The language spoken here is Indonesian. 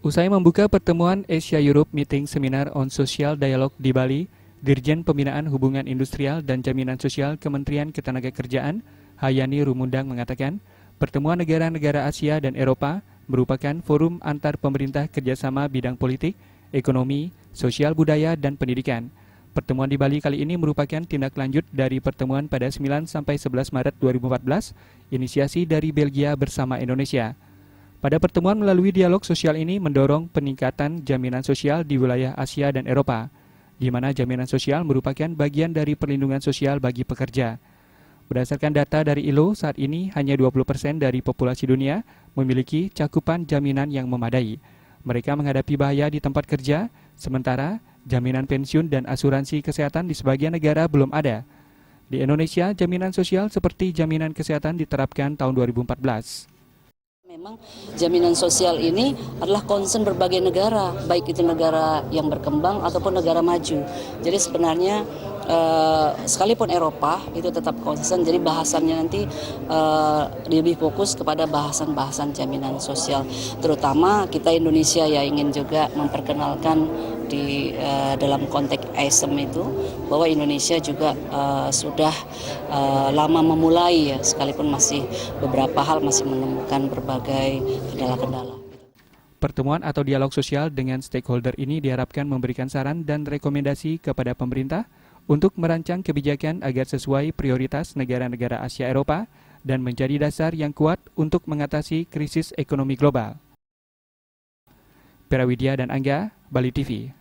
Usai membuka pertemuan Asia-Europe Meeting Seminar on Social Dialogue di Bali, Dirjen Pembinaan Hubungan Industrial dan Jaminan Sosial Kementerian Ketenagakerjaan, Hayani Rumundang mengatakan, pertemuan negara-negara Asia dan Eropa merupakan forum antar pemerintah kerjasama bidang politik, ekonomi, sosial budaya, dan pendidikan. Pertemuan di Bali kali ini merupakan tindak lanjut dari pertemuan pada 9 sampai 11 Maret 2014, inisiasi dari Belgia bersama Indonesia. Pada pertemuan melalui dialog sosial ini mendorong peningkatan jaminan sosial di wilayah Asia dan Eropa, di mana jaminan sosial merupakan bagian dari perlindungan sosial bagi pekerja. Berdasarkan data dari ILO, saat ini hanya 20% dari populasi dunia memiliki cakupan jaminan yang memadai. Mereka menghadapi bahaya di tempat kerja, sementara jaminan pensiun dan asuransi kesehatan di sebagian negara belum ada. Di Indonesia, jaminan sosial seperti jaminan kesehatan diterapkan tahun 2014. Memang jaminan sosial ini adalah concern berbagai negara, baik itu negara yang berkembang ataupun negara maju. Jadi sebenarnya sekalipun Eropa itu tetap concern, jadi bahasannya nanti lebih fokus kepada bahasan-bahasan jaminan sosial. Terutama kita Indonesia ya ingin juga memperkenalkan di dalam konteks ASEM itu bahwa Indonesia juga sudah lama memulai ya, sekalipun masih beberapa hal masih menemukan berbagai kendala-kendala. Pertemuan atau dialog sosial dengan stakeholder ini diharapkan memberikan saran dan rekomendasi kepada pemerintah untuk merancang kebijakan agar sesuai prioritas negara-negara Asia Eropa dan menjadi dasar yang kuat untuk mengatasi krisis ekonomi global. Perawidya dan Angga, Bali TV.